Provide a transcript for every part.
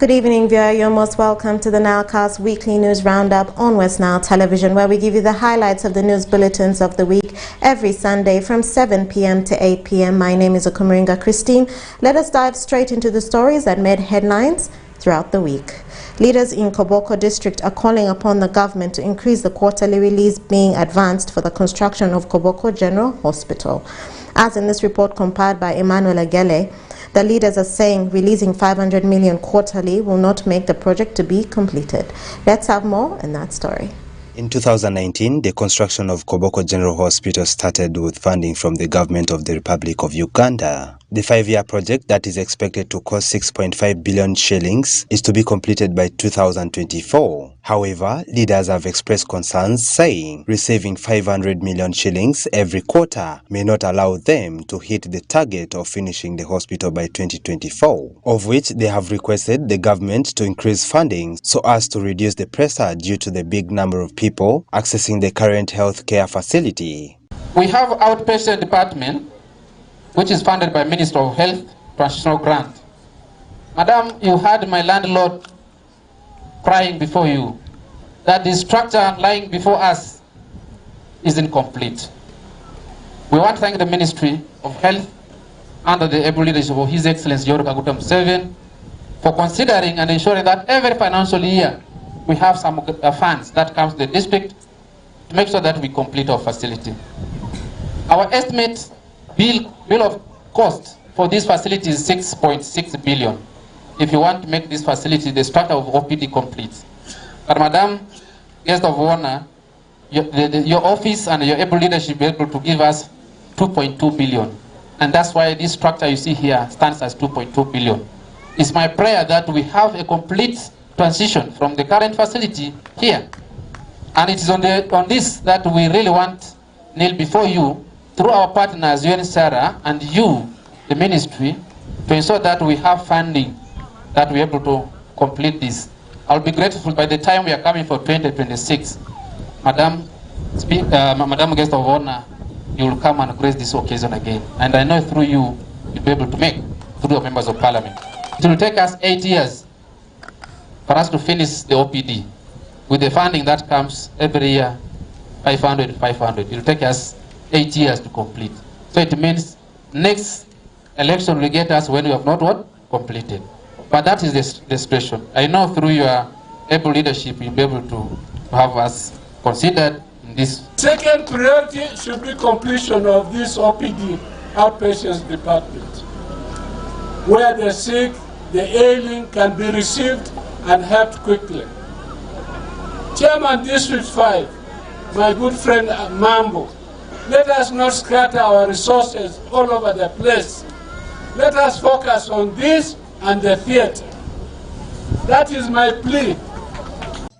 Good evening, viewer. You're most welcome to the Nilecast weekly news roundup on Westnile television, where we give you the highlights of the news bulletins of the week every Sunday from 7 p.m. to 8 p.m. My name is Okumaringa Christine. Let us dive straight into the stories that made headlines throughout the week. Leaders in Koboko district are calling upon the government to increase the quarterly release being advanced for the construction of Koboko General Hospital. As in this report compiled by Emmanuel Agele, the leaders are saying releasing 500 million quarterly will not make the project to be completed. Let's have more in that story. In 2019, the construction of Koboko General Hospital started with funding from the government of the Republic of Uganda. The 5-year project that is expected to cost 6.5 billion shillings is to be completed by 2024. However, leaders have expressed concerns, saying receiving 500 million shillings every quarter may not allow them to hit the target of finishing the hospital by 2024, of which they have requested the government to increase funding so as to reduce the pressure due to the big number of people accessing the current health care facility. We have outpatient department, which is funded by Minister of Health, transitional grant. Madam, you heard my landlord crying before you that the structure lying before us is incomplete. We want to thank the Ministry of Health under the able leadership of His Excellency Yoweri Kaguta Museveni for considering and ensuring that every financial year we have some funds that comes to the district to make sure that we complete our facility. Our estimate bill of cost for this facility is 6.6 billion. If you want to make this facility, the structure of OPD complete. But Madam Guest of Honor, your office and your able leadership be able to give us 2.2 billion. And that's why this structure you see here stands as 2.2 billion. It's my prayer that we have a complete transition from the current facility here. And it is on this that we really want kneel before you through our partners, UNSARA and you, the ministry, to ensure that we have funding that we're able to complete this. I'll be grateful by the time we are coming for 2026. Madam Guest of Honor, you will come and grace this occasion again. And I know through you, you'll be able to make through the members of parliament. It will take us 8 years for us to finish the OPD. With the funding that comes every year, 500. It will take us 8 years to complete. So it means next election will get us when we have not what? Completed. But that is the situation. I know through your able leadership you'll be able to have us considered in this. Second priority should be completion of this OPD, outpatients department, where the sick, the ailing can be received and helped quickly. Chairman District 5, my good friend Mambo, let us not scatter our resources all over the place. Let us focus on this and the theatre. That is my plea.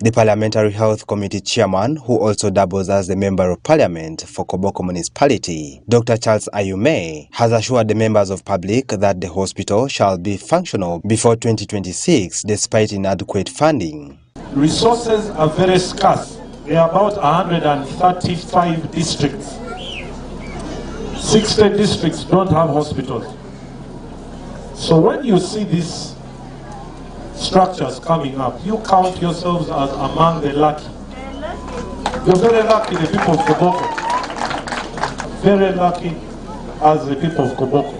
The Parliamentary Health Committee Chairman, who also doubles as the Member of Parliament for Koboko Municipality, Dr. Charles Ayume, has assured the members of public that the hospital shall be functional before 2026 despite inadequate funding. Resources are very scarce. There are about 135 districts. 60 districts don't have hospitals. So when you see these structures coming up, you count yourselves as among the lucky. You're very lucky, the people of Koboko. Very lucky as the people of Koboko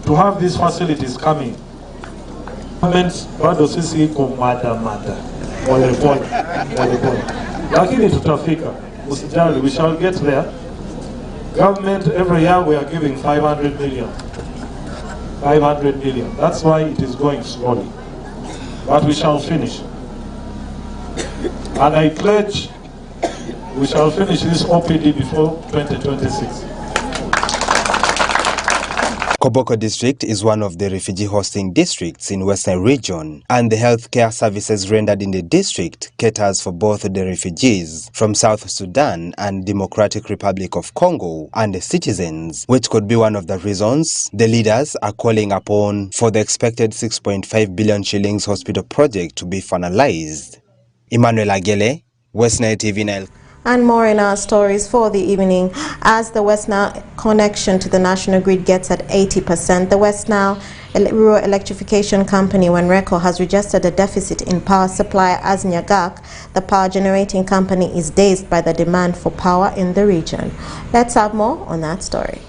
to have these facilities coming. Bado sisi iko mada pole pole. Lakini tutafika. Usijali, we shall get there. Government, every year we are giving 500 million. 500 million. That's why it is going slowly. But we shall finish. And I pledge we shall finish this OPD before 2026. Koboko district is one of the refugee hosting districts in Western region, and the healthcare services rendered in the district caters for both the refugees from South Sudan and Democratic Republic of Congo and the citizens, which could be one of the reasons the leaders are calling upon for the expected 6.5 billion shillings hospital project to be finalized. Emmanuel Agele, Westnile TV Nile. And more in our stories for the evening. As the Westnile connection to the national grid gets at 80%, the Westnile Rural Electrification Company, WENRECO, has registered a deficit in power supply as Nyagak, the power generating company, is dazed by the demand for power in the region. Let's have more on that story.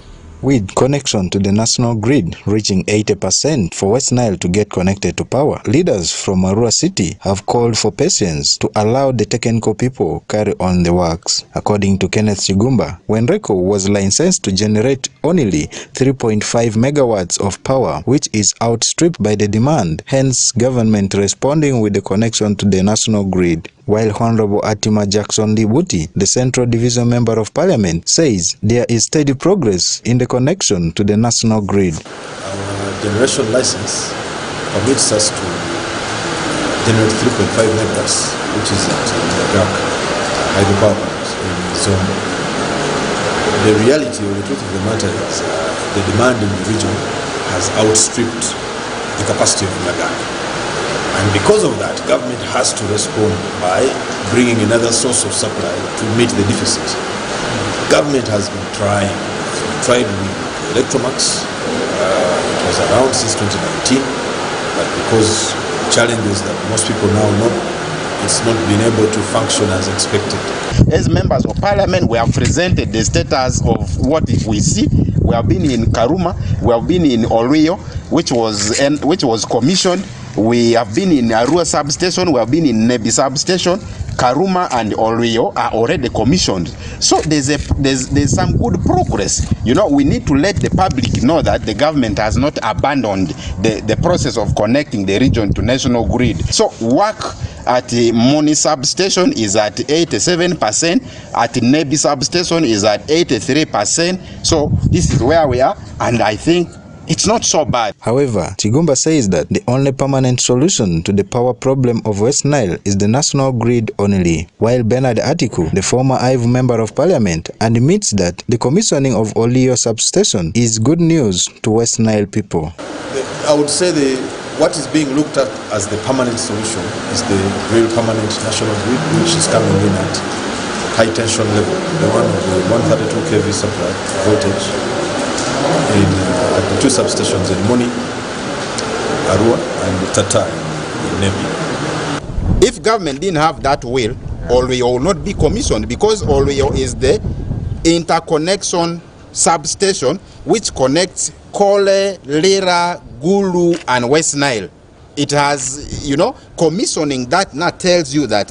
With connection to the national grid reaching 80% for Westnile to get connected to power, leaders from Arua City have called for patience to allow the technical people carry on the works. According to Kenneth Chigumba, WENRECO was licensed to generate only 3.5 megawatts of power, which is outstripped by the demand, hence government responding with the connection to the national grid. While Honorable Atima Jackson Libuti, the Central Division Member of Parliament, says there is steady progress in the connection to the national grid. Our generation license permits us to generate 3.5 megawatts, which is at Nyagak hydropower plant in Zombo. The reality or the truth of the matter is the demand in the region has outstripped the capacity of Nyagak. And because of that, government has to respond by bringing another source of supply to meet the deficit. Government has been tried with Electromax. It was around since 2019, but because challenges that most people now know, it's not been able to function as expected. As members of parliament, we have presented the status of what we see. We have been in Karuma, we have been in Olrio, which was commissioned. We have been in Arua substation, we have been in Nebi substation. Karuma and Olrio are already commissioned. So there's some good progress. You know, we need to let the public know that the government has not abandoned the process of connecting the region to national grid. So work at the Moni substation is at 87%, at Nebi substation is at 83%. So this is where we are, and I think it's not so bad. However, Chigumba says that the only permanent solution to the power problem of Westnile is the national grid only, while Bernard Atiku, the former IVE Member of Parliament, admits that the commissioning of Olio substation is good news to Westnile people. I would say what is being looked at as the permanent solution is the real permanent national grid, which is coming in at high tension level, the one with the 132 kV supply voltage at the two substations in Moni, Arua, and Tata in Nebi. If government didn't have that will, Olio will not be commissioned, because Olio is the interconnection substation which connects Kole, Lira, Gulu, and Westnile. It has, commissioning that now tells you that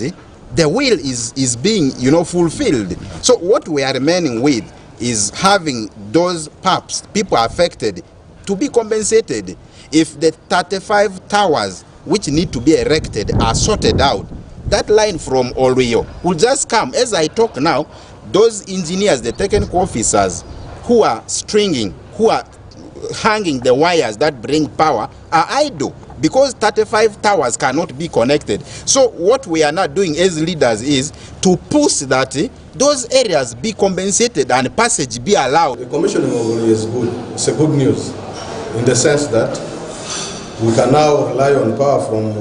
the will is being, fulfilled. So what we are remaining with is having those PAPs, people affected, to be compensated. If the 35 towers which need to be erected are sorted out, that line from Olio will just come. As I talk now, those engineers, the technical officers who are stringing, who are hanging the wires that bring power are idle, because 35 towers cannot be connected. So what we are not doing as leaders is to push that those areas be compensated and passage be allowed. The commissioning of Olio is good. It's a good news in the sense that we can now rely on power from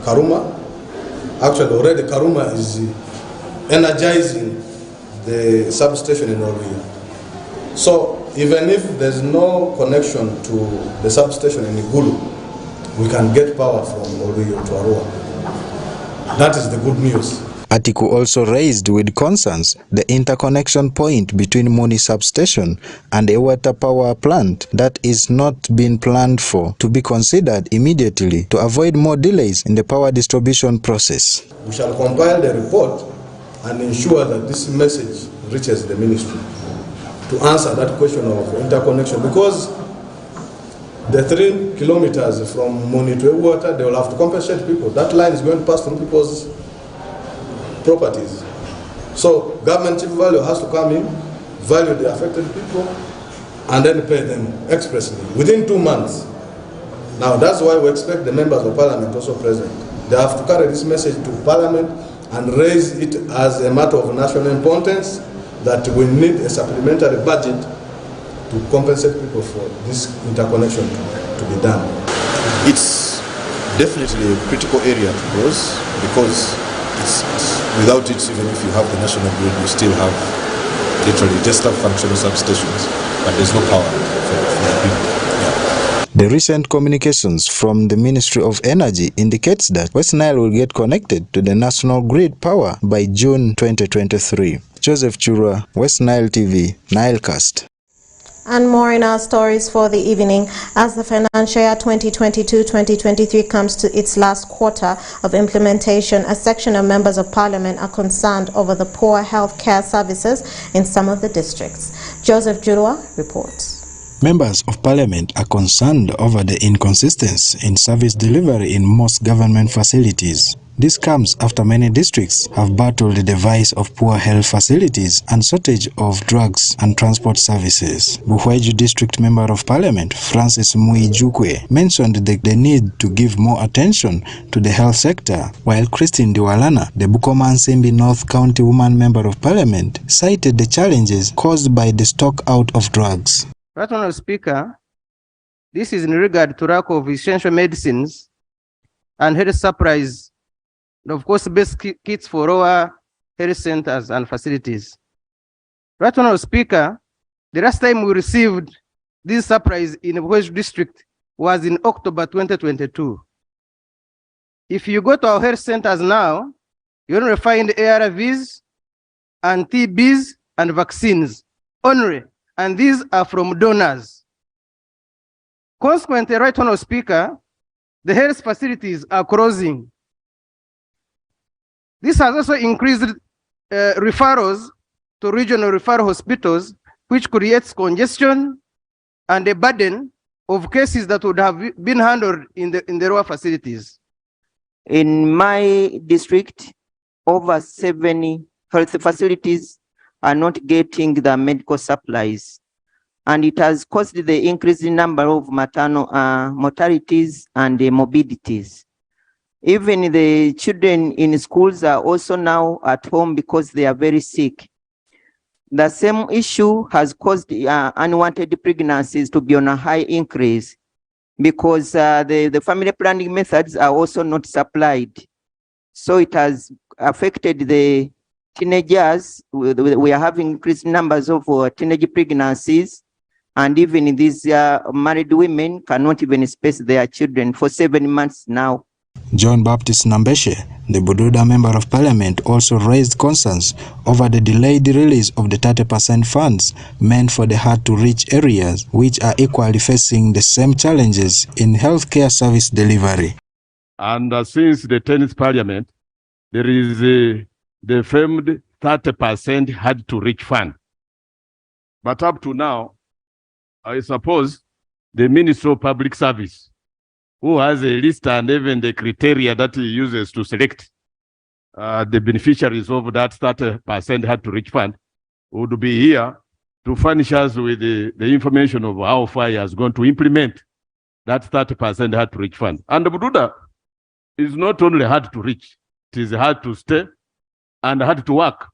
Karuma. Actually, already Karuma is energizing the substation in Olio. So even if there's no connection to the substation in Igulu, we can get power from Olio to Arua. That is the good news. Atiku also raised with concerns the interconnection point between Moni substation and a water power plant that is not being planned for to be considered immediately to avoid more delays in the power distribution process. We shall compile the report and ensure that this message reaches the ministry to answer that question of interconnection, because the 3 kilometers from Moni to water, they will have to compensate people. That line is going past on people's properties. So government chief value has to come in, value the affected people, and then pay them expressly within 2 months. Now that's why we expect the members of parliament also present. They have to carry this message to parliament and raise it as a matter of national importance, that we need a supplementary budget to compensate people for this interconnection to be done. It's definitely a critical area to close, because without it, even if you have the national grid, you still have literally just have functional substations, but there's no power for the people. Yeah. The recent communications from the Ministry of Energy indicates that Westnile will get connected to the national grid power by June 2023. Joseph Chura, Westnile TV, Nilecast. And more in our stories for the evening. As the financial year 2022-2023 comes to its last quarter of implementation, a section of members of parliament are concerned over the poor health care services in some of the districts. Joseph Jurua reports. Members of Parliament are concerned over the inconsistency in service delivery in most government facilities. This comes after many districts have battled the device of poor health facilities and shortage of drugs and transport services. Buhweju District Member of Parliament Francis Muijukwe mentioned the need to give more attention to the health sector, while Christine Diwalana, the Bukoma Nsimbi North County Woman Member of Parliament, cited the challenges caused by the stock out of drugs. Right, Honourable Speaker, this is in regard to lack of essential medicines and health supplies, and of course, best kits for our health centers and facilities. Right, Honourable Speaker, the last time we received these supplies in West District was in October 2022. If you go to our health centers now, you only find ARVs and TBs and vaccines only. And these are from donors. Consequently, Right Honourable Speaker, the health facilities are closing. This has also increased referrals to regional referral hospitals, which creates congestion and a burden of cases that would have been handled in the lower facilities. In my district, over 70 health facilities are not getting the medical supplies, and it has caused the increasing number of maternal mortalities and morbidities. Even the children in schools are also now at home because they are very sick. The same issue has caused unwanted pregnancies to be on a high increase because the family planning methods are also not supplied. So it has affected the teenagers. We are having increased numbers of teenage pregnancies, and even these married women cannot even space their children for 7 months now. John Baptist Nambeshe, the Bududa Member of Parliament, also raised concerns over the delayed release of the 30% funds meant for the hard-to-reach areas, which are equally facing the same challenges in healthcare service delivery. And since the 10th Parliament, there is the famed 30% hard-to-reach fund. But up to now, I suppose the Minister of Public Service, who has a list and even the criteria that he uses to select the beneficiaries of that 30% hard-to-reach fund, would be here to furnish us with the information of how far he has gone to implement that 30% hard-to-reach fund. And the Bududa is not only hard to reach, it is hard to stay and hard to work.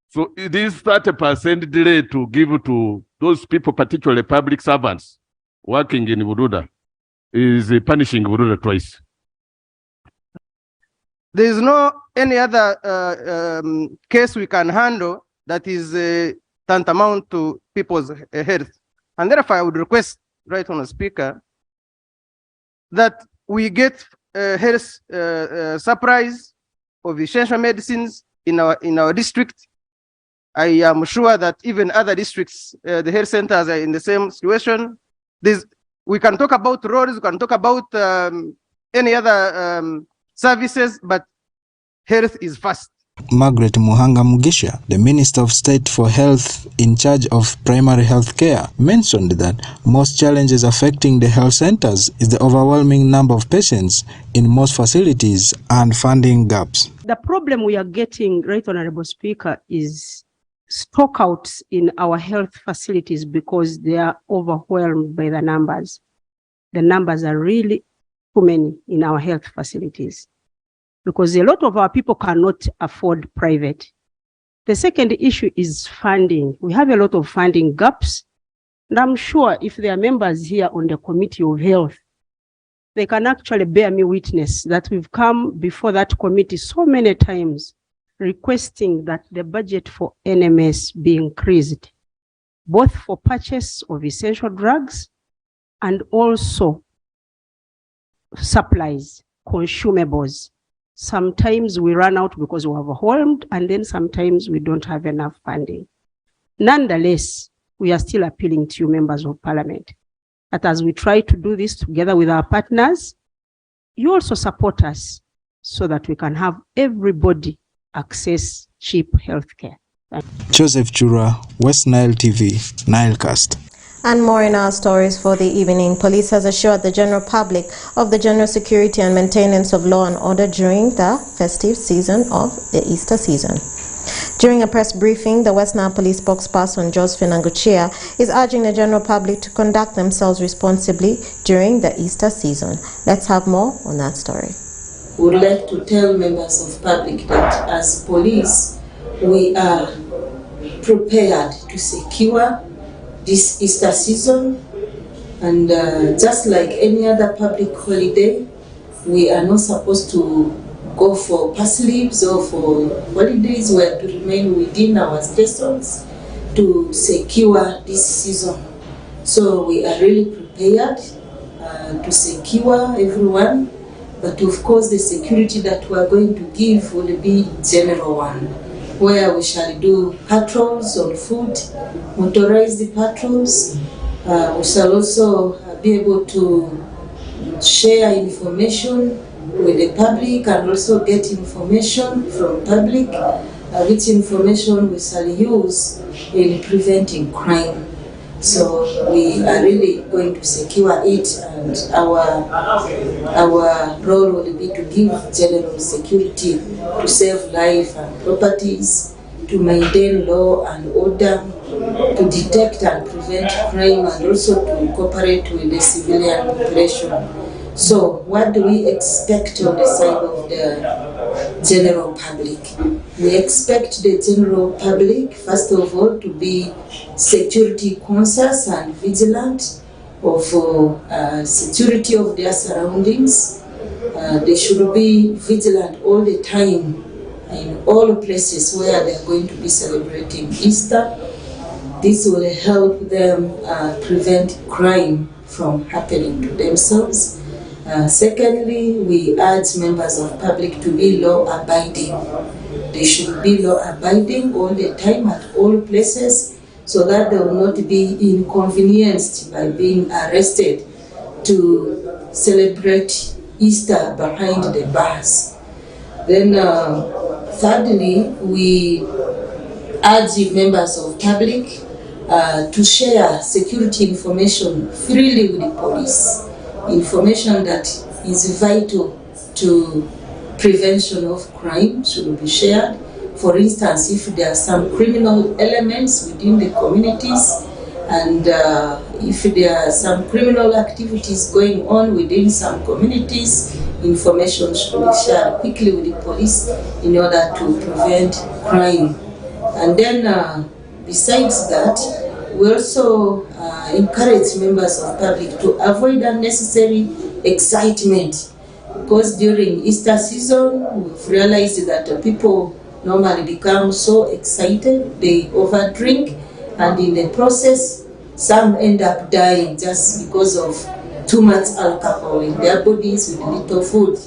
So this 30% delay to give to those people, particularly public servants working in Bududa, is punishing Bududa twice. There is no any other case we can handle that is tantamount to people's health. And therefore, I would request, Right Honourable Speaker, that we get health supplies of essential medicines in our district. I am sure that even other districts, the health centers are in the same situation. We can talk about roads, we can talk about any other services, but health is first. Margaret Muhanga Mugisha, the Minister of State for Health in charge of primary health care, mentioned that most challenges affecting the health centers is the overwhelming number of patients in most facilities and funding gaps. The problem we are getting, Right Honourable Speaker, is stockouts in our health facilities because they are overwhelmed by the numbers. The numbers are really too many in our health facilities, because a lot of our people cannot afford private. The second issue is funding. We have a lot of funding gaps. And I'm sure if there are members here on the Committee of Health, they can actually bear me witness that we've come before that committee so many times requesting that the budget for NMS be increased, both for purchase of essential drugs and also supplies, consumables. Sometimes we run out because we're overwhelmed, and then sometimes we don't have enough funding. Nonetheless, we are still appealing to you, members of parliament, that as we try to do this together with our partners, you also support us so that we can have everybody access cheap healthcare. Joseph Chura, Westnile TV, Nilecast. And more in our stories for the evening. Police has assured the general public of the general security and maintenance of law and order during the festive season of the Easter season. During a press briefing, the Westnile Police spokesperson Josephine Anguchia is urging the general public to conduct themselves responsibly during the Easter season. Let's have more on that story. We would like to tell members of public that as police, we are prepared to secure this Easter season, and just like any other public holiday, we are not supposed to go for pass leaves or for holidays. We are to remain within our stations to secure this season. So we are really prepared to secure everyone, but of course the security that we are going to give will be general one, where we shall do patrols on foot, motorized patrols. We shall also be able to share information with the public and also get information from public, which information we shall use in preventing crime. So we are really going to secure it, and our role will be to give general security, to save life and properties, to maintain law and order, to detect and prevent crime, and also to cooperate with the civilian population. So what do we expect on the side of the general public? We expect the general public, first of all, to be security conscious and vigilant of security of their surroundings. They should be vigilant all the time in all places where they are going to be celebrating Easter. This will help them prevent crime from happening to themselves. Secondly, we urge members of public to be law-abiding. They should be law-abiding all the time at all places, so that they will not be inconvenienced by being arrested to celebrate Easter behind the bars. Then thirdly, we urge members of public to share security information freely with the police. Information that is vital to prevention of crime should be shared. For instance, if there are some criminal elements within the communities, and if there are some criminal activities going on within some communities, information should be shared quickly with the police in order to prevent crime. And then besides that, we also encourage members of public to avoid unnecessary excitement, because during Easter season we've realized that people normally become so excited, they overdrink, and in the process some end up dying just because of too much alcohol in their bodies with little food.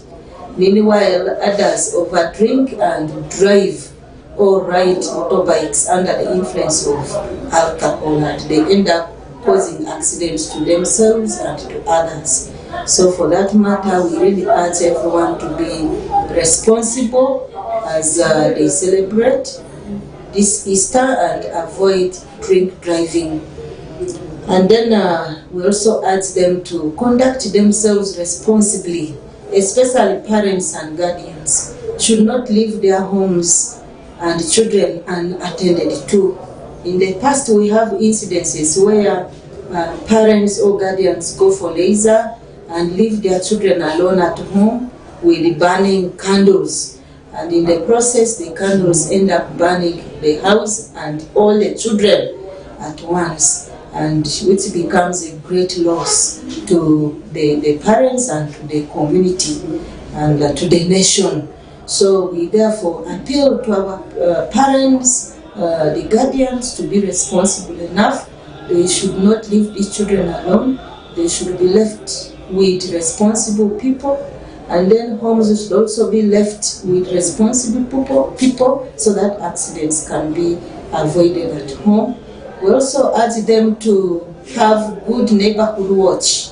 Meanwhile, others overdrink and drive or ride motorbikes under the influence of alcohol, and they end up causing accidents to themselves and to others. So for that matter, we really urge everyone to be responsible as they celebrate this Easter and avoid drink driving. And then we also urge them to conduct themselves responsibly, especially parents and guardians should not leave their homes and children unattended to. In the past, we have incidences where parents or guardians go for leisure and leave their children alone at home with burning candles. And in the process, the candles end up burning the house and all the children at once. and which becomes a great loss to the parents and to the community and to the nation. So we therefore appeal to our parents, the guardians, to be responsible enough. They should not leave these children alone. They should be left with responsible people, and then homes should also be left with responsible people so that accidents can be avoided at home. We also urge them to have good neighborhood watch,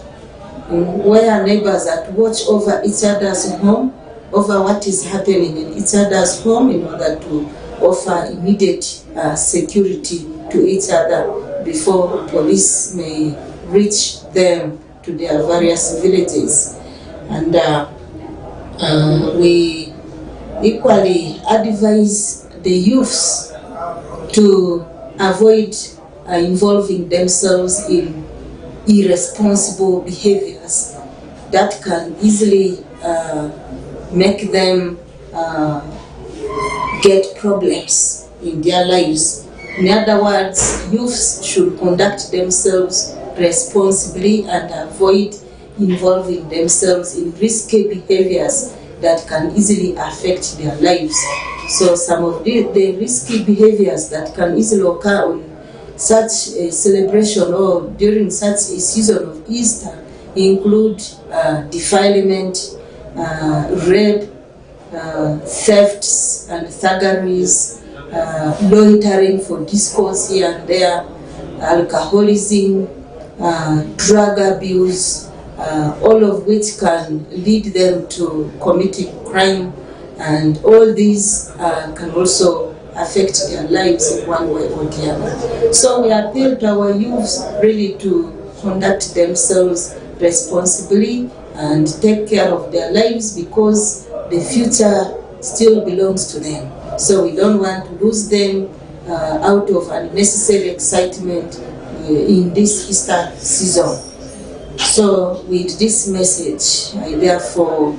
where neighbors are to watch over each other's home, over what is happening in each other's home, in order to offer immediate security to each other before police may reach them to their various villages. And we equally advise the youths to avoid involving themselves in irresponsible behaviors that can easily make them get problems in their lives. In other words, youths should conduct themselves responsibly and avoid involving themselves in risky behaviors that can easily affect their lives. So some of the risky behaviors that can easily occur on such a celebration or during such a season of Easter include defilement, rape, thefts and thuggeries, loitering for discourse here and there, alcoholism, drug abuse, all of which can lead them to committing crime, and all these can also affect their lives in one way or the other. So we appeal to our youths really to conduct themselves responsibly and take care of their lives, because the future still belongs to them. So we don't want to lose them out of unnecessary excitement in this Easter season. So with this message, I therefore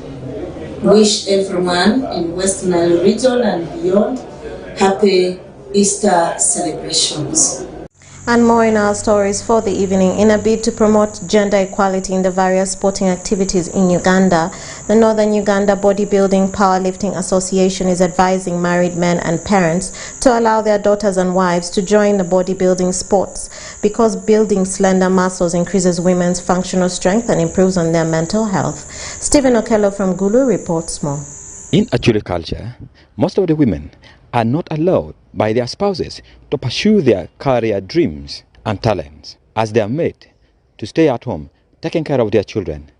wish everyone in Westnile region and beyond happy Easter celebrations. And more in our stories for the evening. In a bid to promote gender equality in the various sporting activities in Uganda, the Northern Uganda Bodybuilding Powerlifting Association is advising married men and parents to allow their daughters and wives to join the bodybuilding sports, because building slender muscles increases women's functional strength and improves on their mental health. Stephen Okello from Gulu reports more. In Achule culture, most of the women are not allowed by their spouses to pursue their career dreams and talents, as they are made to stay at home taking care of their children.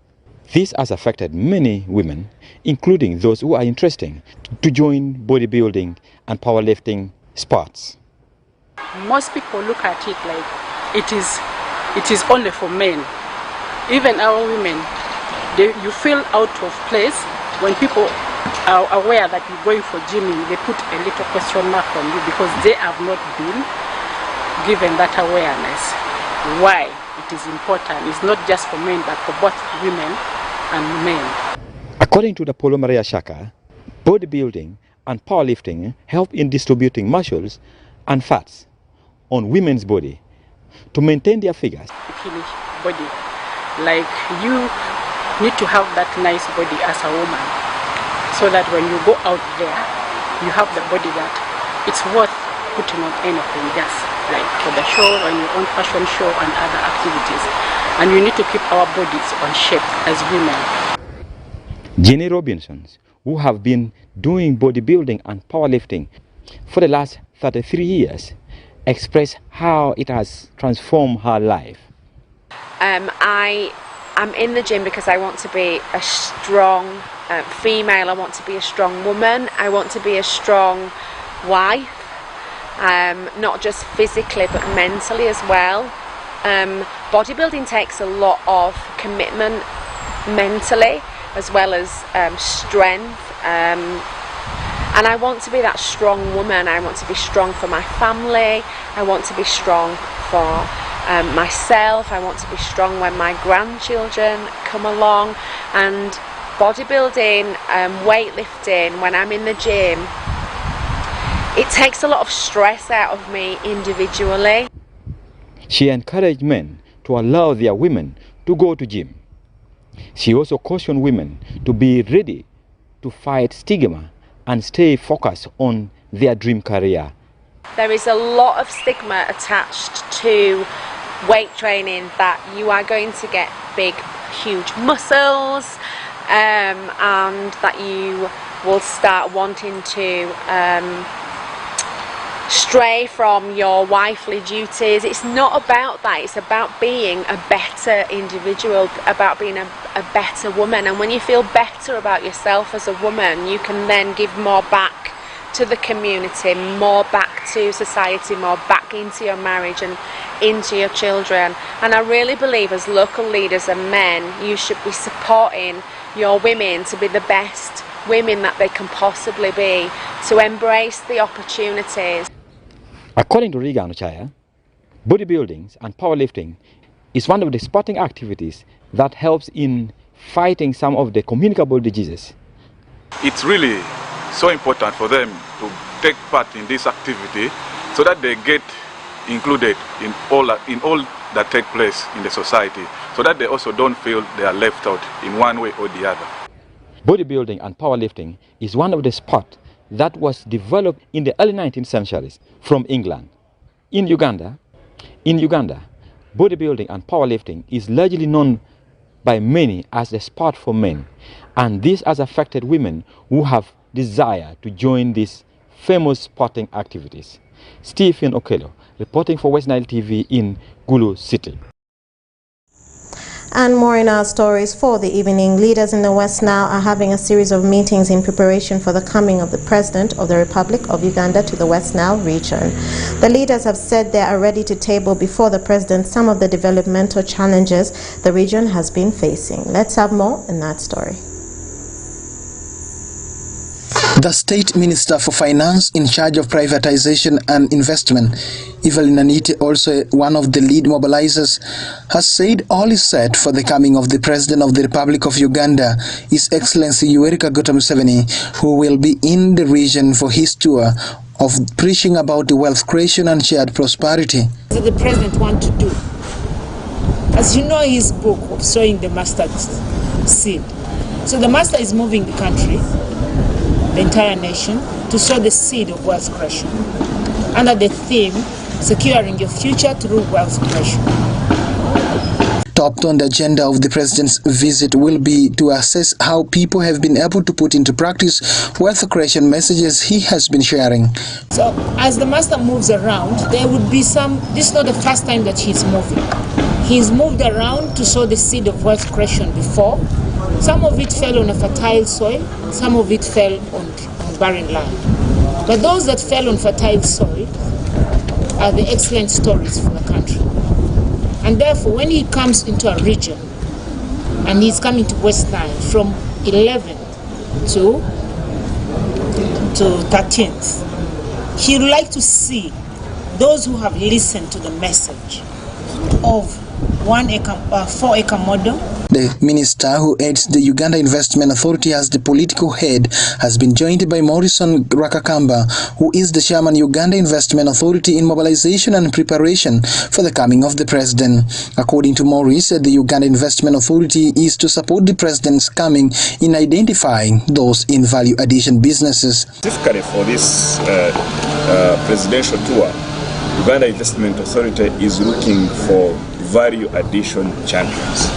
This has affected many women, including those who are interested to join bodybuilding and powerlifting sports. Most people look at it like it is only for men. Even our women, you feel out of place when people are aware that you're going for gymming. They put a little question mark on you because they have not been given that awareness. Why it is important. It's not just for men, but for both women and men. According to the Polo Maria Shaka, bodybuilding and powerlifting help in distributing muscles and fats on women's body to maintain their figures. Body, like you need to have that nice body as a woman, so that when you go out there, you have the body that it's worth putting on anything, just like for the show, on your own fashion show and other activities. And you need to keep our bodies on shape as women. Jenny Robinson, who have been doing bodybuilding and powerlifting for the last 33 years, expressed how it has transformed her life. I'm in the gym because I want to be a strong female. I want to be a strong woman. I want to be a strong wife, not just physically but mentally as well. Bodybuilding takes a lot of commitment mentally as well as strength, and I want to be that strong woman. I want to be strong for my family. I want to be strong for myself. I want to be strong when my grandchildren come along. And bodybuilding, weightlifting, when I'm in the gym, it takes a lot of stress out of me individually. She encouraged men to allow their women to go to gym. She also cautioned women to be ready to fight stigma and stay focused on their dream career. There is a lot of stigma attached to weight training, that you are going to get big, huge muscles, and that you will start wanting to stray from your wifely duties. It's not about that. It's about being a better individual, about being a better woman. And when you feel better about yourself as a woman, you can then give more back to the community, more back to society, more back into your marriage and into your children. And I really believe as local leaders and men, you should be supporting your women to be the best women that they can possibly be, to embrace the opportunities. According to Regan Ochaya, bodybuilding and powerlifting is one of the sporting activities that helps in fighting some of the communicable diseases. It's really so important for them to take part in this activity so that they get included in all that take place in the society, so that they also don't feel they are left out in one way or the other. Bodybuilding and powerlifting is one of the sports that was developed in the early 19th centuries from England. In Uganda, bodybuilding and powerlifting is largely known by many as the sport for men, and this has affected women who have desire to join these famous sporting activities. Stephen Okello, reporting for Westnile TV in Gulu City. And more in our stories for the evening. Leaders in the Westnile are having a series of meetings in preparation for the coming of the President of the Republic of Uganda to the Westnile region. The leaders have said they are ready to table before the President some of the developmental challenges the region has been facing. Let's have more in that story. The State Minister for Finance in charge of privatization and investment, Evelyn Anite, also one of the lead mobilizers, has said all is set for the coming of the President of the Republic of Uganda, His Excellency Yoweri Kaguta Museveni, who will be in the region for his tour of preaching about the wealth creation and shared prosperity. What does the President want to do? As you know, his book of sowing the mustard seed. So the master is moving the country, the entire nation, to sow the seed of wealth creation under the theme securing your future through wealth creation. Topped on the agenda of the President's visit will be to assess how people have been able to put into practice wealth creation messages he has been sharing. So as the master moves around, there would be some, this is not the first time that he's moving. He's moved around to sow the seed of wealth creation before. Some of it fell on a fertile soil, some of it fell on barren land. But those that fell on fertile soil are the excellent stories for the country. And therefore, when he comes into a region, and he's coming to Westnile from 11th to 13th, he would like to see those who have listened to the message of 4-acre model. The minister who heads the Uganda Investment Authority as the political head has been joined by Morrison Rakakamba, who is the chairman Uganda Investment Authority in mobilization and preparation for the coming of the president. According to Morris, the Uganda Investment Authority is to support the president's coming in identifying those in value addition businesses. Specifically for this presidential tour, Uganda Investment Authority is looking for value addition champions.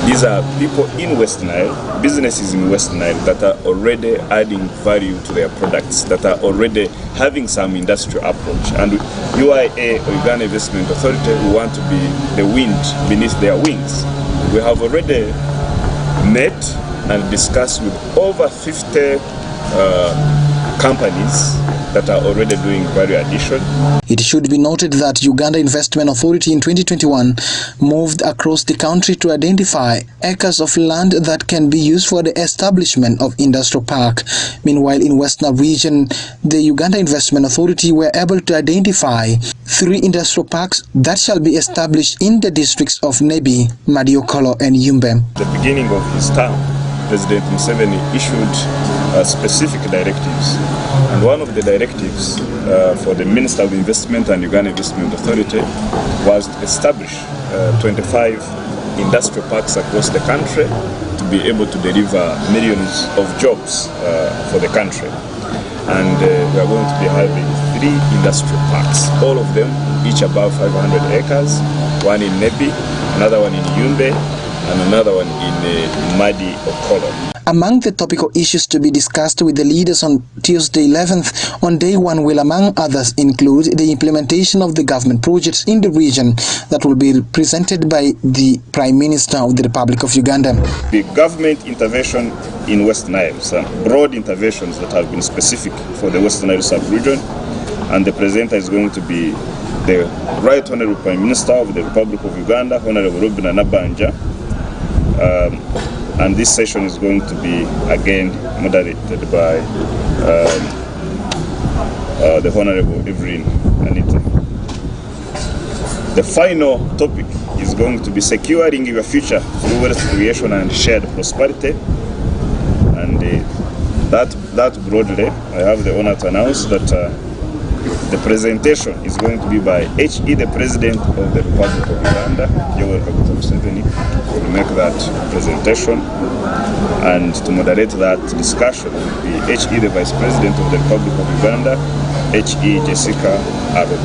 These are people in Westnile, businesses in Westnile that are already adding value to their products, that are already having some industrial approach. And UIA, or Uganda Investment Authority, who want to be the wind beneath their wings. We have already met and discussed with over 50 companies that are already doing value addition. It should be noted that Uganda Investment Authority in 2021 moved across the country to identify acres of land that can be used for the establishment of industrial park. Meanwhile, in Western region, the Uganda Investment Authority were able to identify 3 industrial parks that shall be established in the districts of Nebi, Madiokolo and Yumbe. At the beginning of his term, President Museveni issued specific directives And one of the directives for the Minister of Investment and Uganda Investment Authority was to establish 25 industrial parks across the country to be able to deliver millions of jobs for the country. And we are going to be having 3 industrial parks, all of them each above 500 acres, one in Nebi, another one in Yumbe, and another one in Madi Okolo. Among the topical issues to be discussed with the leaders on Tuesday 11th on day 1 will among others include the implementation of the government projects in the region that will be presented by the Prime Minister of the Republic of Uganda. The government intervention in West Nile, some broad interventions that have been specific for the West Nile sub-region, and the presenter is going to be the Right Honorable Prime Minister of the Republic of Uganda, Honorable Robin Nabanja. And this session is going to be again moderated by the Honorable Evelyn Anita. The final topic is going to be securing your future through wealth creation and shared prosperity. And that broadly, I have the honor to announce that the presentation is going to be by H.E. the President of the Republic of Uganda, Yoweri Kaguta Museveni, will make that presentation, and to moderate that discussion will be H.E. the Vice President of the Republic of Uganda, H.E. Jessica Aro.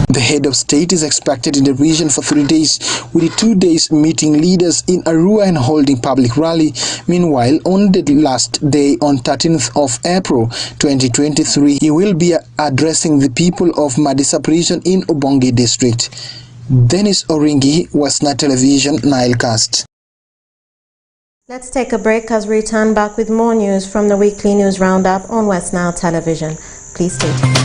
The head of state is expected in the region for 3 days, with the 2 days meeting leaders in Arua and holding public rally. Meanwhile, on the last day, on 13th of April 2023, he will be addressing the people of Madisap region in Obonge district. Dennis Oringi, Westnile Television, Nilecast. Let's take a break as we return back with more news from the weekly news roundup on Westnile Television. Please stay tuned.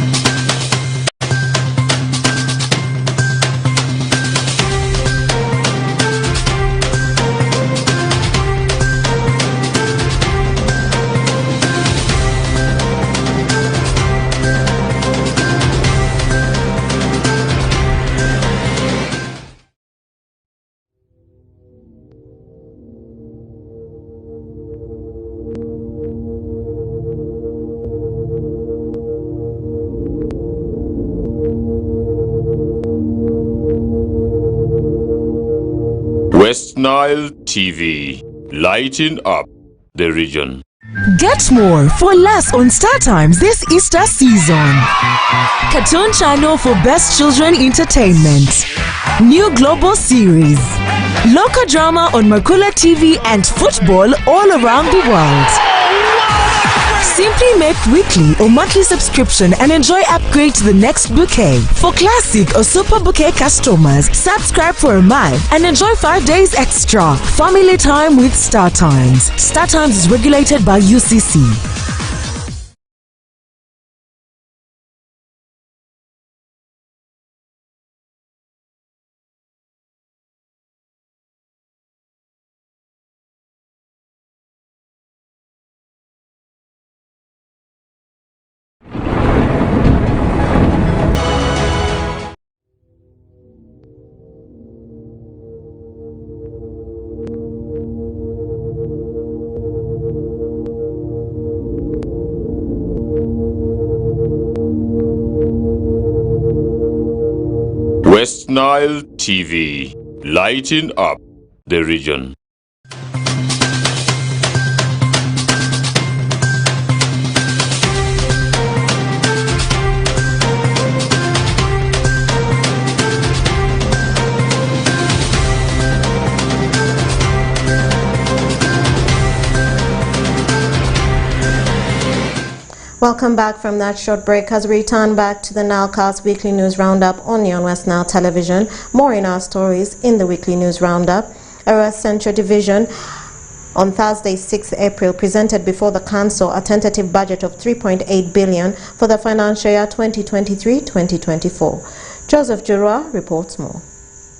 Westnile TV, lighting up the region. Get more for less on Star Times this Easter season. Cartoon channel for best children entertainment. New global series. Local drama on Mercula TV and football all around the world. Simply make weekly or monthly subscription and enjoy upgrade to the next bouquet. For classic or super bouquet customers, subscribe for a month and enjoy 5 days extra. Family time with Star Times. Star Times is regulated by UCC. Westnile TV, lighting up the region. Welcome back from that short break as we return back to the Nilecast Weekly News Roundup only on Westnile Television. More in our stories in the Weekly News Roundup. Arua Central Division on Thursday, 6 April, presented before the Council a tentative budget of $3.8 billion for the financial year 2023-2024. Joseph Jurua reports more.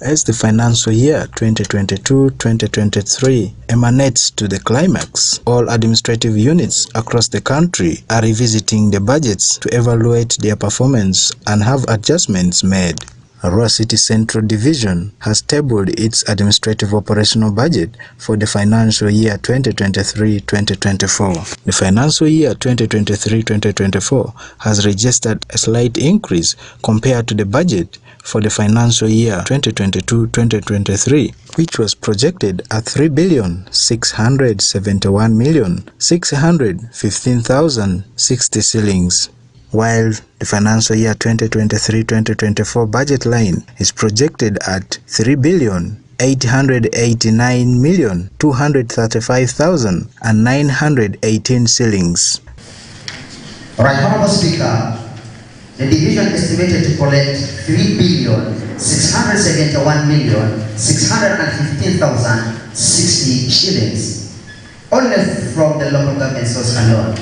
As the financial year 2022-2023 emanates to the climax, all administrative units across the country are revisiting the budgets to evaluate their performance and have adjustments made. Arua City Central Division has tabled its administrative operational budget for the financial year 2023-2024. The financial year 2023-2024 has registered a slight increase compared to the budget for the financial year 2022-2023, which was projected at 3,671,615,060 shillings, while the financial year 2023-2024 budget line is projected at 3,889,235,918 shillings. Right, Honorable Speaker, the division estimated to collect 3,671,615,060 shillings only from the local government source alone,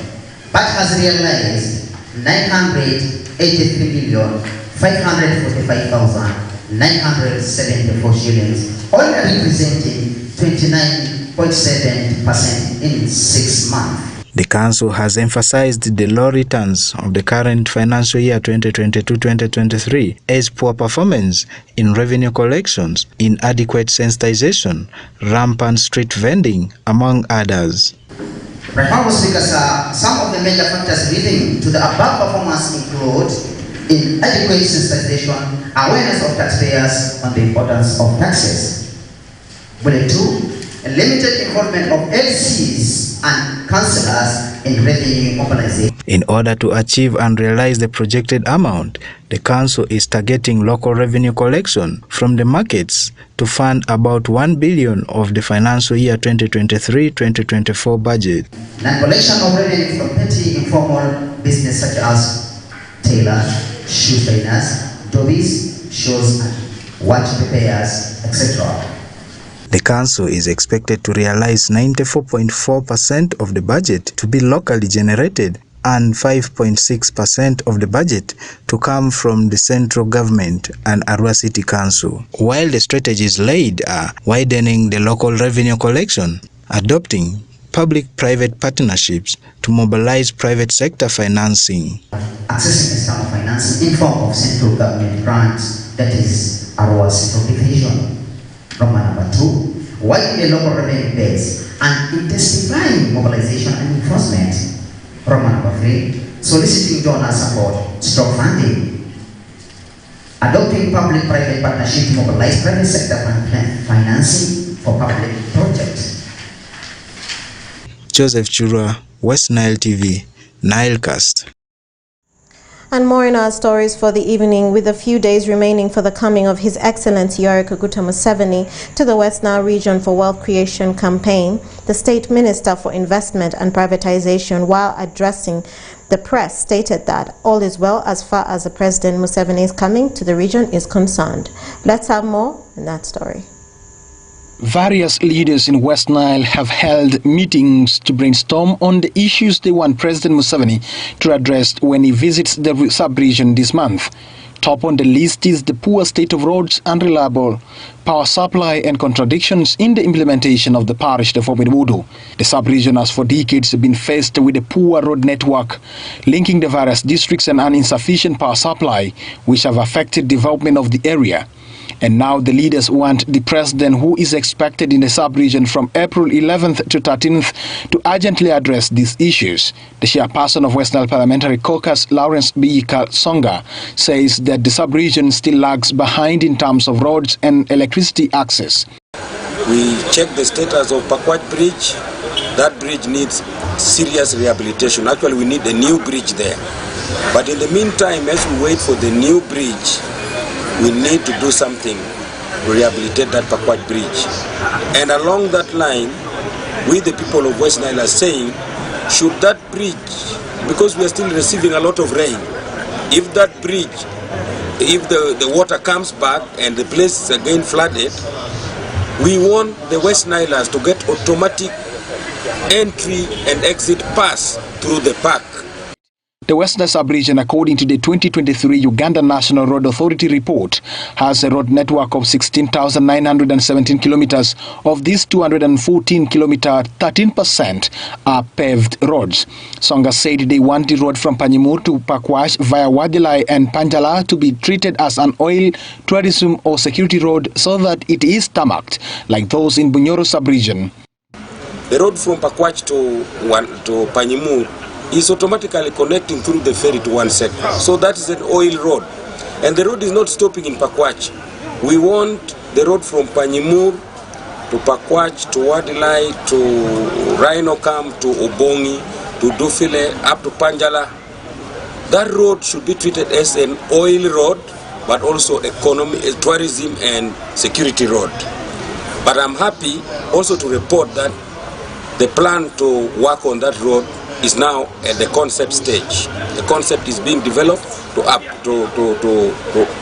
but has realized 983,545,974 shillings, only representing 29.7% in 6 months. The Council has emphasized the low returns of the current financial year 2022-2023 as poor performance in revenue collections, inadequate sensitization, rampant street vending, among others. Right, Honorable Speaker, sir, some of the major factors leading to the above performance include inadequate sensitization, awareness of taxpayers on the importance of taxes. Bullet 2, a limited involvement of LCs and councillors in revenue mobilization. In order to achieve and realize the projected amount, the Council is targeting local revenue collection from the markets to fund about 1 billion of the financial year 2023-2024 budget. Non-collection of revenue from petty informal business such as tailors, shoe trainers, dobbies, shoes, watch repairs, etc. The Council is expected to realize 94.4% of the budget to be locally generated and 5.6% of the budget to come from the central government and Arua City Council. While the strategies laid are widening the local revenue collection, adopting public-private partnerships to mobilize private sector financing. Accessing external financing in form of central government grants, that is Arua Central Division. Number 2, widening the local revenue base and intensifying mobilization and enforcement. Number 3, soliciting donor support, stock funding. Adopting public-private partnership to mobilize private sector financing for public projects. Joseph Chura, Westnile TV, Nilecast. And more in our stories for the evening. With a few days remaining for the coming of His Excellency Yoweri Kaguta Museveni to the West Nile region for wealth creation campaign, the State Minister for Investment and Privatization, while addressing the press, stated that all is well as far as the President Museveni's coming to the region is concerned. Let's have more in that story. Various leaders in West Nile have held meetings to brainstorm on the issues they want President Museveni to address when he visits the sub-region this month. Top on the list is the poor state of roads, unreliable power supply and contradictions in the implementation of the parish reform in Wudu. The sub-region has for decades been faced with a poor road network linking the various districts and an insufficient power supply, which have affected development of the area. And now the leaders want the president, who is expected in the sub-region from April 11th to 13th, to urgently address these issues. The chairperson of West Nile Parliamentary Caucus, Lawrence B. Songa, says that the sub-region still lags behind in terms of roads and electricity access. We check the status of Pakwach Bridge. That bridge needs serious rehabilitation. Actually, we need a new bridge there. But in the meantime, as we wait for the new bridge, we need to do something to rehabilitate that Pakwach Bridge. And along that line, we the people of West Nile are saying, should that bridge, because we are still receiving a lot of rain, if that bridge, if the water comes back and the place is again flooded, we want the West Nilers to get automatic entry and exit pass through the park. The Westnile sub-region, according to the 2023 Uganda National Road Authority report, has a road network of 16,917 kilometers. Of these 214 kilometers, 13% are paved roads. Songa said they want the road from Panyimur to Pakwash via Wadilai and Panjala to be treated as an oil, tourism or security road so that it is tarmacked like those in Bunyoro sub-region. The road from Pakwach to Panyimur is automatically connecting through the ferry to one sector. So that is an oil road. And the road is not stopping in Pakwach. We want the road from Panyimur to Pakwach, to Wadilai, to Rhinocam, to Obongi, to Dufile, up to Panjala. That road should be treated as an oil road, but also economy, tourism and security road. But I'm happy also to report that the plan to work on that road is now at the concept stage. The concept is being developed to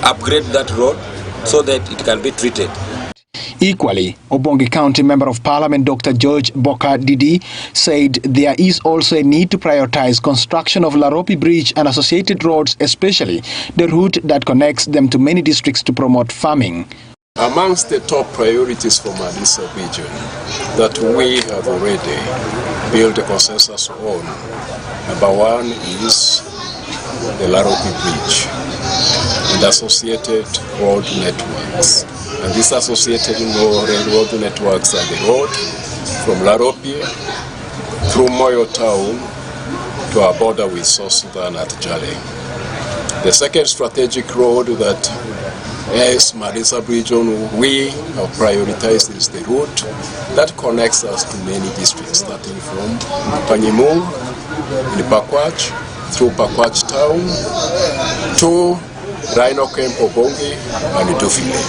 upgrade that road so that it can be treated. Equally, Obongi County Member of Parliament Dr. George Boka Didi said there is also a need to prioritize construction of Laropi Bridge and associated roads, especially the route that connects them to many districts to promote farming. Amongst the top priorities for Madisa region that we have already built a consensus on, number one is the Laropi Bridge and associated road networks. And these associated road networks are the road from Laropi through Moyo town to our border with South Sudan at Jale. The second strategic road that as Madisa region we have prioritized is the route that connects us to many districts, starting from Panyimur, in Pakwach, through Pakwach town, to Rhino Camp, Obongi, and Dufile.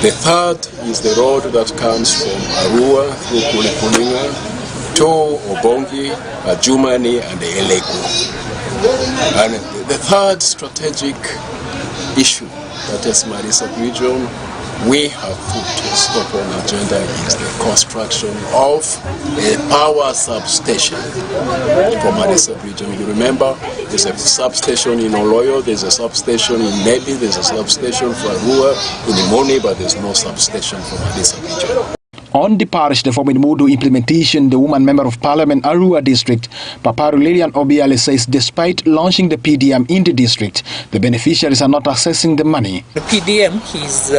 The third is the road that comes from Arua through Kulikuninga to Obongi, Ajumani, and Elego. And the third strategic issue that is Madisa region we have put top on agenda is the construction of a power substation for Madisa region. You remember there's a substation in Oloyo, there's a substation in Nebi, there's a substation for Arua, in Imoni, but there's no substation for Madisa region. On the parish reform in Modu implementation, the woman member of parliament Arua district, Paparu Lilian Obiale, says despite launching the PDM in the district, the beneficiaries are not accessing the money. The PDM, he's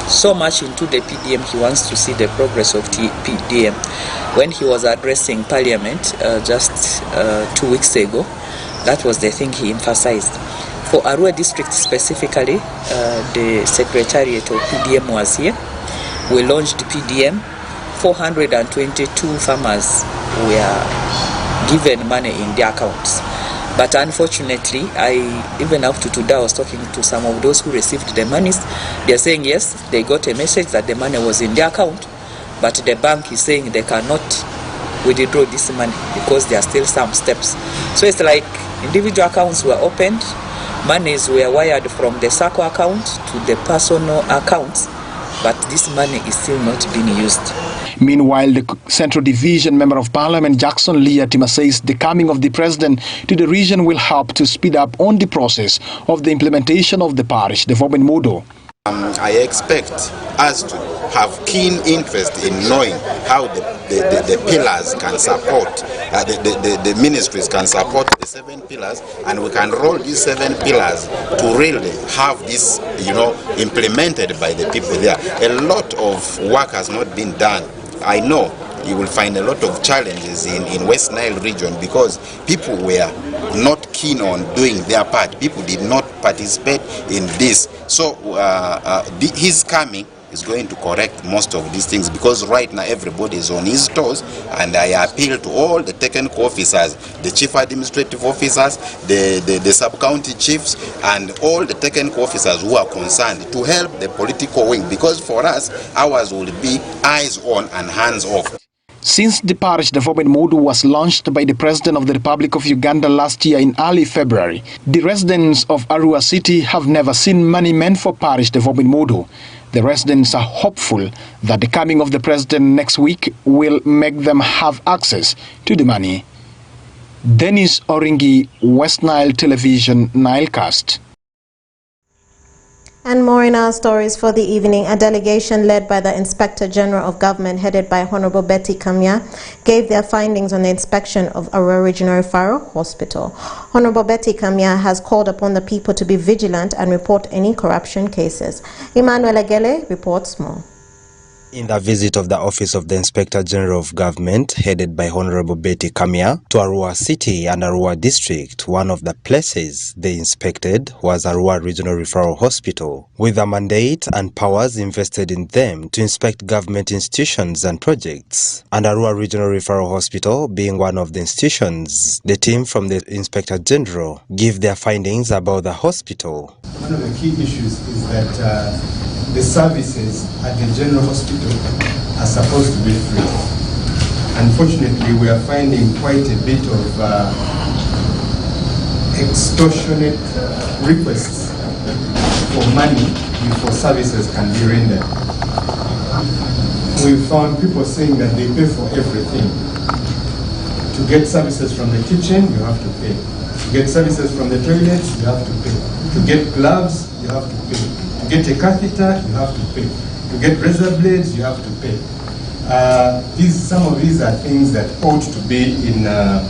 so much into the PDM, he wants to see the progress of PDM. When he was addressing parliament just 2 weeks ago, that was the thing he emphasized. For Arua district specifically, the secretariat of PDM was here. We launched PDM. 422 farmers were given money in their accounts. But unfortunately, even up to today, I was talking to some of those who received the monies. They're saying yes, they got a message that the money was in their account, but the bank is saying they cannot withdraw this money because there are still some steps. So it's like individual accounts were opened, monies were wired from the SACCO account to the personal accounts, but this money is still not being used. Meanwhile, the Central Division Member of Parliament Jackson Liatima says the coming of the President to the region will help to speed up on the process of the implementation of the parish development model. I expect us to have keen interest in knowing how the pillars can support, the ministries can support the 7 pillars, and we can roll these 7 pillars to really have this, implemented by the people there. A lot of work has not been done. I know you will find a lot of challenges in West Nile region because people were not keen on doing their part. People did not participate in this. So his coming is going to correct most of these things because right now everybody is on his toes, and I appeal to all the technical officers, the chief administrative officers, the sub-county chiefs, and all the technical officers who are concerned to help the political wing, because for us, ours will be eyes on and hands off. Since the parish development model was launched by the President of the Republic of Uganda last year in early February, the residents of Arua City have never seen money meant for parish development model. The residents are hopeful that the coming of the President next week will make them have access to the money. Dennis Oringi, Westnile Television, Nilecast. And more in our stories for the evening. A delegation led by the Inspector General of Government, headed by Honorable Betty Kamya, gave their findings on the inspection of Arua Regional Referral Hospital. Honorable Betty Kamya has called upon the people to be vigilant and report any corruption cases. Emmanuel Agele reports more. In the visit of the Office of the Inspector General of Government, headed by Honorable Betty Kamya, to Arua City and Arua District, one of the places they inspected was Arua Regional Referral Hospital, with a mandate and powers invested in them to inspect government institutions and projects. And Arua Regional Referral Hospital being one of the institutions, the team from the Inspector General give their findings about the hospital. One of the key issues is that the services at the general hospital are supposed to be free. Unfortunately, we are finding quite a bit of extortionate requests for money before services can be rendered. We found people saying that they pay for everything. To get services from the kitchen, you have to pay. To get services from the toilets, you have to pay. To get gloves, you have to pay. To get a catheter, you have to pay. To get razor blades, you have to pay. Some of these are things that ought to be in the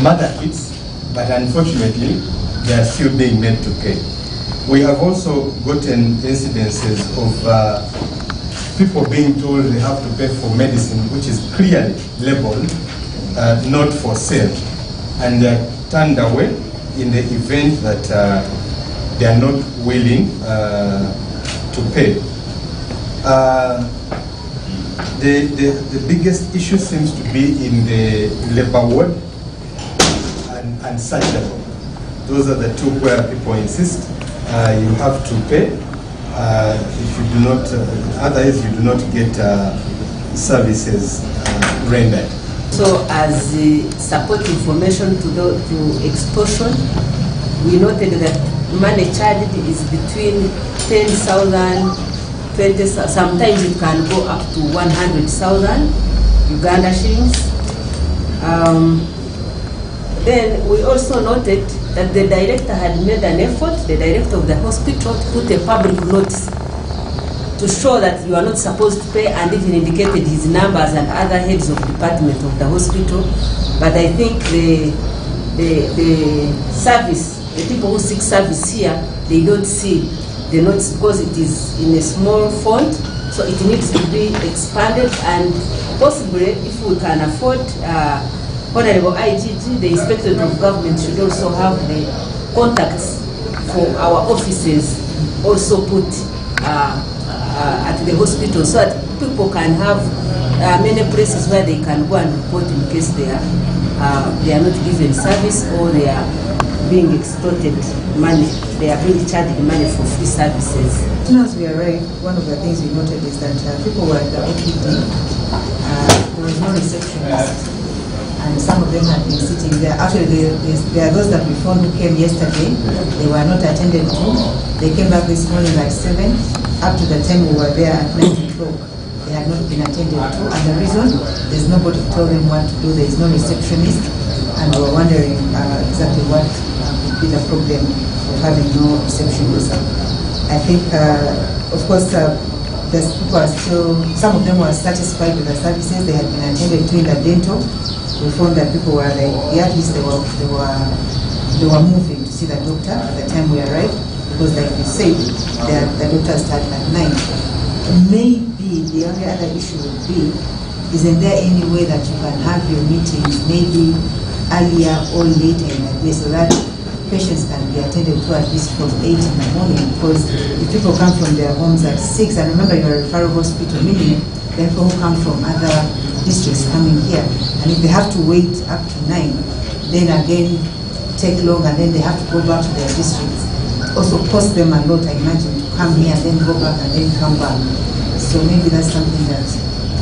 mother kits, but unfortunately, they are still being made to pay. We have also gotten incidences of people being told they have to pay for medicine, which is clearly labeled not for sale, and they are turned away in the event that they are not willing to pay. The biggest issue seems to be in the labor ward and surgery. Those are the two where people insist you have to pay. If you do not, otherwise you do not get services rendered. So as support information to extortion, we noted that money charged is between 10,000, 20,000, sometimes it can go up to 100,000 Uganda shillings. Then we also noted that the director had made an effort, the director of the hospital, to put a public notice to show that you are not supposed to pay, and even indicated his numbers and other heads of department of the hospital. But I think the service, the people who seek service here, they don't see the notice because it is in a small font, so it needs to be expanded, and possibly if we can afford Honorable IGG, the Inspector of Government should also have the contacts for our offices also put at the hospital, so that people can have many places where they can go and report in case they are not given service or they are being extorted money, they are being charged money for free services. As soon as we arrived, one of the things we noted is that people were at the OPD, there was no receptionist, and some of them had been sitting there. Actually, there are those that we found who came yesterday, they were not attended to. They came back this morning at 7, up to the time we were there at 9 o'clock. They had not been attended to, and the reason, there's nobody to tell them what to do, there is no receptionist, and we were wondering exactly what would be the problem of having no receptionist. I think, of course, people are still, some of them were satisfied with the services they had been attended to in the dental. We found that people were like, yeah, at least they were moving to see the doctor at the time we arrived, because like you said, the doctor started at 9. Maybe the only other issue would be, isn't there any way that you can have your meetings maybe earlier or later in the day, so that patients can be attended to at least from 8 in the morning? Because if people come from their homes at 6, and remember you're a referral hospital, meaning then people who come from other districts coming here, and if they have to wait up to 9, then again take long, and then they have to go back to their districts. Also cost them a lot, I imagine, to come here and then go back and then come back. So maybe that's something that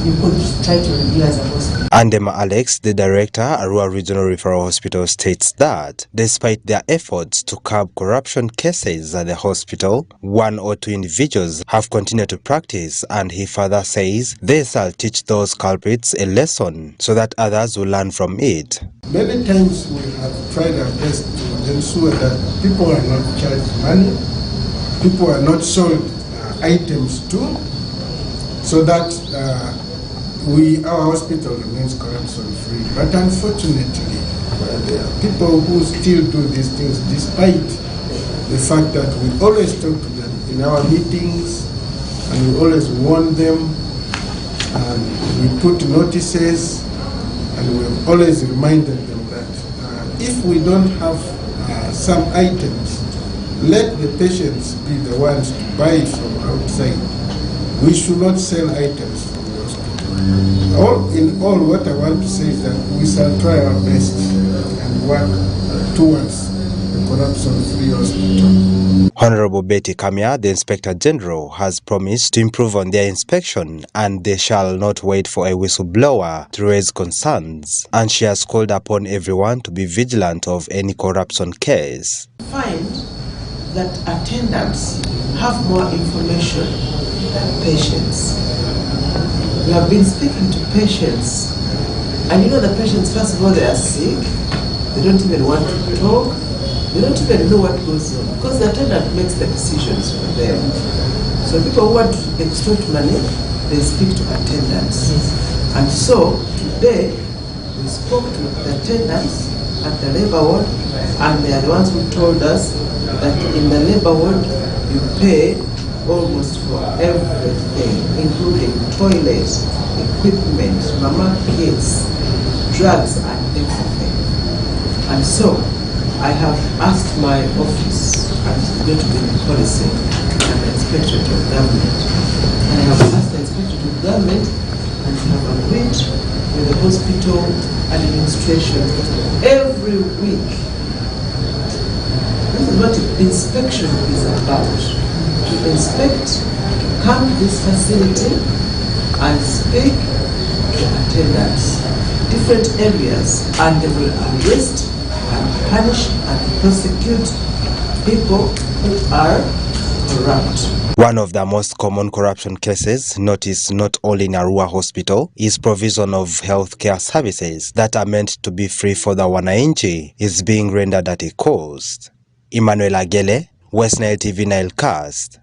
you could try to review as a hospital. Andema Alex, the director, Arua Regional Referral Hospital, states that despite their efforts to curb corruption cases at the hospital, 1 or 2 individuals have continued to practice, and he further says they shall teach those culprits a lesson so that others will learn from it. Many times we have tried our best to ensure that people are not charged money, people are not sold items to, so that our hospital remains corruption-free. But unfortunately, there are people who still do these things despite the fact that we always talk to them in our meetings and we always warn them and we put notices and we have always reminded them that if we don't have some items, let the patients be the ones to buy from outside. We should not sell items from the hospital. All in all, what I want to say is that we shall try our best and work towards the corruption-free hospital. Honorable Betty Kamia, the Inspector General, has promised to improve on their inspection, and they shall not wait for a whistleblower to raise concerns. And she has called upon everyone to be vigilant of any corruption case. Find that attendants have more information than patients. We have been speaking to patients, and you know the patients, first of all, they are sick, they don't even want to talk, they don't even know what goes on, because the attendant makes the decisions for them. So people who want to extort money, they speak to attendants. And so today, we spoke to the attendants at the labor ward, and they are the ones who told us that in the labor ward, you pay almost for everything, including toilets, equipment, mama kits, drugs, and everything. And so, I have asked my office, and it's going to be the policy, and the Inspectorate of Government. And I have asked the Inspectorate of Government, and we have agreed with the hospital administration every week. This is what inspection is about. To inspect, to come to this facility and speak to attendants, different areas, and they will arrest and punish and prosecute people who are corrupt. One of the most common corruption cases noticed not only in Arua Hospital is provision of healthcare services that are meant to be free for the wananchi is being rendered at a cost. Emmanuel Agele, Westnile TV Nilecast.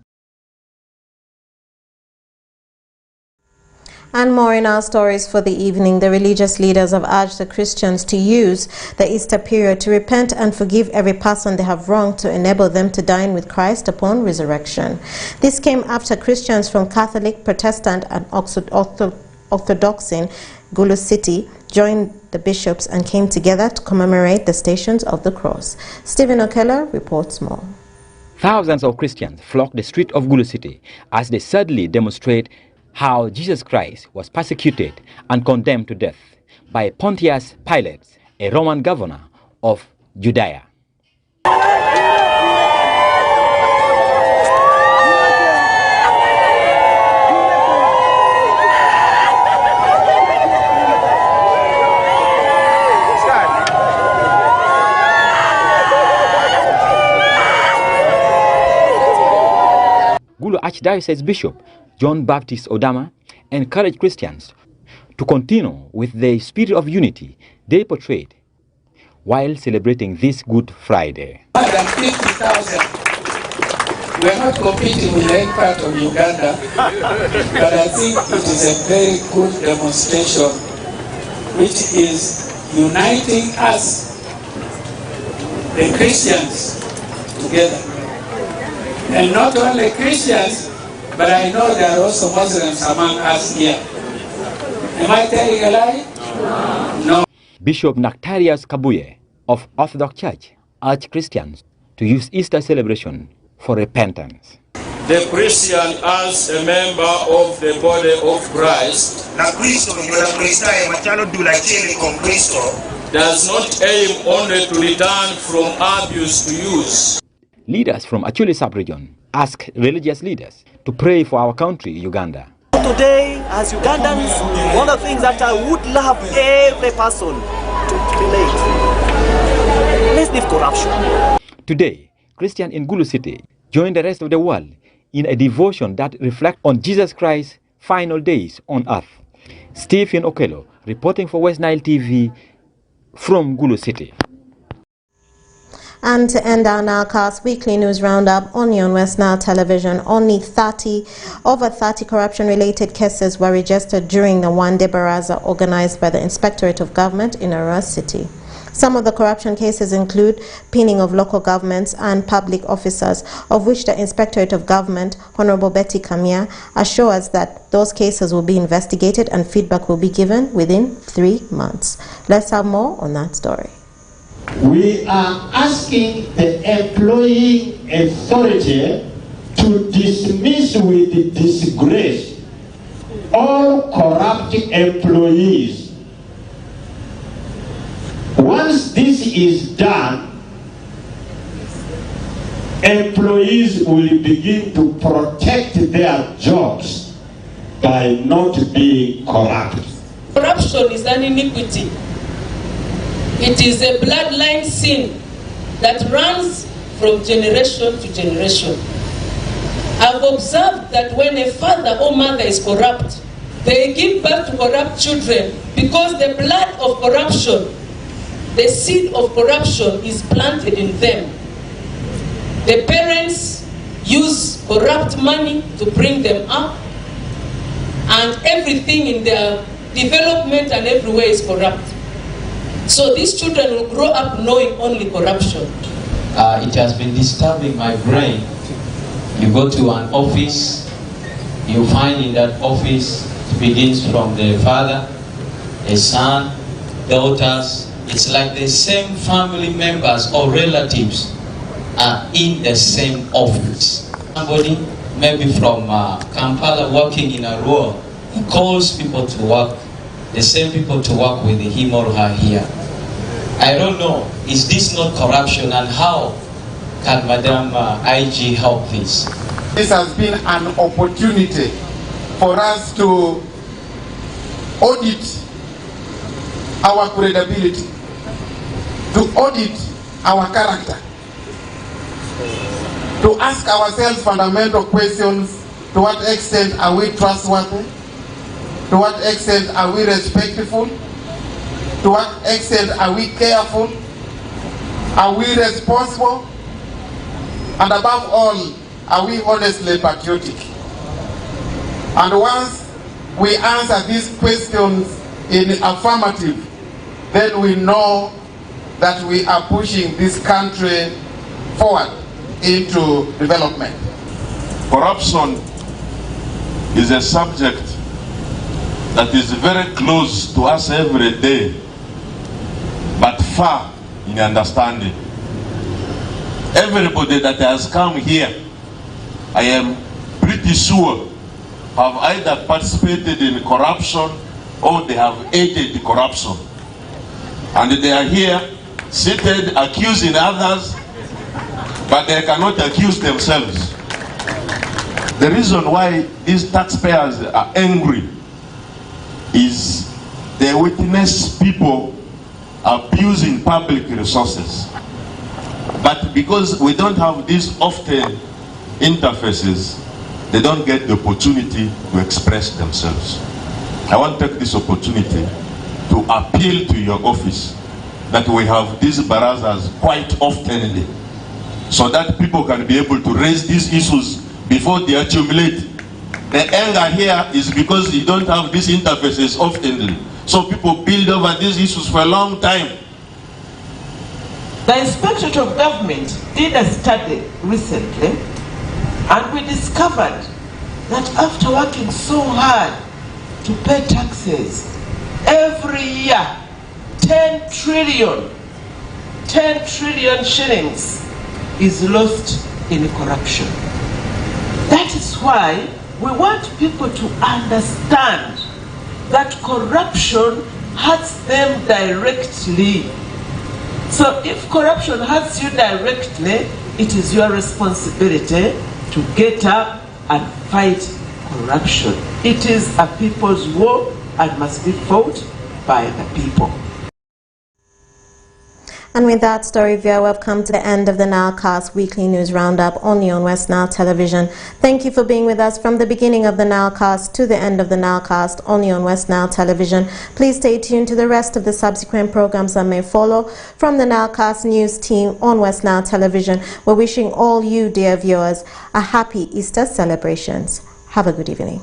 And more in our stories for the evening. The religious leaders have urged the Christians to use the Easter period to repent and forgive every person they have wronged to enable them to dine with Christ upon resurrection. This came after Christians from Catholic, Protestant and Orthodox in Gulu City joined the bishops and came together to commemorate the Stations of the Cross. Stephen Okeller reports more. Thousands of Christians flocked the street of Gulu City as they sadly demonstrate how Jesus Christ was persecuted and condemned to death by Pontius Pilate, a Roman governor of Judea. Gulu Archdiocese Bishop John Baptist Odama encouraged Christians to continue with the spirit of unity they portrayed while celebrating this Good Friday. More than 50,000. We are not competing with any part of Uganda, but I think it is a very good demonstration which is uniting us, the Christians, together. And not only Christians, but I know there are also Muslims among us here. Am I telling a lie? No. Bishop Nectarius Kabuye of Orthodox Church urged Christians to use Easter celebration for repentance. The Christian as a member of the body of Christ does not aim only to return from abuse to use. Leaders from Acholi sub-region ask religious leaders to pray for our country, Uganda. So today, as Ugandans, one of the things that I would love every person to relate, let's leave corruption. Today, Christians in Gulu City join the rest of the world in a devotion that reflects on Jesus Christ's final days on earth. Stephen Okello, reporting for Westnile TV from Gulu City. And to end our Nilecast weekly news roundup, only on Westnile television, over 30 corruption-related cases were registered during the one-day baraza organized by the Inspectorate of Government in Arua City. Some of the corruption cases include pinning of local governments and public officers, of which the Inspectorate of Government, Honorable Betty Kamia, assures that those cases will be investigated and feedback will be given within 3 months. Let's have more on that story. We are asking the employing authority to dismiss with disgrace all corrupt employees. Once this is done, employees will begin to protect their jobs by not being corrupt. Corruption is an iniquity. It is a bloodline sin that runs from generation to generation. I've observed that when a father or mother is corrupt, they give birth to corrupt children because the blood of corruption, the seed of corruption is planted in them. The parents use corrupt money to bring them up, and everything in their development and everywhere is corrupt. So these children will grow up knowing only corruption. It has been disturbing my brain. You go to an office, you find in that office, it begins from the father, a son, daughters. It's like the same family members or relatives are in the same office. Somebody, maybe from Kampala, working in Arua, he calls people to work, the same people to work with him or her here. I don't know, is this not corruption, and how can Madam IG help this? This has been an opportunity for us to audit our credibility, to audit our character, to ask ourselves fundamental questions. To what extent are we trustworthy? To what extent are we respectful? To what extent are we careful? Are we responsible? And above all, are we honestly patriotic? And once we answer these questions in affirmative, then we know that we are pushing this country forward into development. Corruption is a subject that is very close to us every day, but far in understanding. Everybody that has come here, I am pretty sure, have either participated in corruption or they have aided corruption. And they are here, seated, accusing others, but they cannot accuse themselves. The reason why these taxpayers are angry is they witness people abusing public resources. But because we don't have these often interfaces, they don't get the opportunity to express themselves. I want to take this opportunity to appeal to your office that we have these barazas quite oftenly, so that people can be able to raise these issues before they accumulate. The anger here is because you don't have these interfaces oftenly. So people build over these issues for a long time. The Inspectorate of Government did a study recently, and we discovered that after working so hard to pay taxes every year, 10 trillion shillings is lost in corruption. That is why we want people to understand that corruption hurts them directly. So if corruption hurts you directly, it is your responsibility to get up and fight corruption. It is a people's war and must be fought by the people. And with that story, viewer, we've come to the end of the Nilecast Weekly News Roundup only on Westnile Television. Thank you for being with us from the beginning of the Nilecast to the end of the Nilecast only on Westnile Television. Please stay tuned to the rest of the subsequent programs that may follow from the Nilecast News team on Westnile Television. We're wishing all you, dear viewers, a happy Easter celebrations. Have a good evening.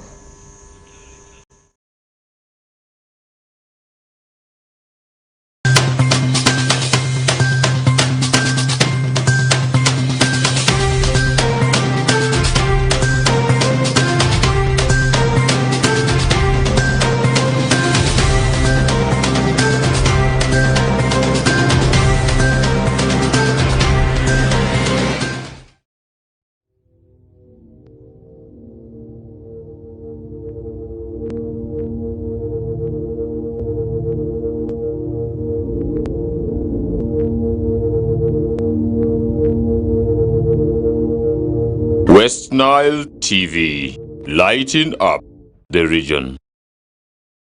Westnile TV, lighting up the region.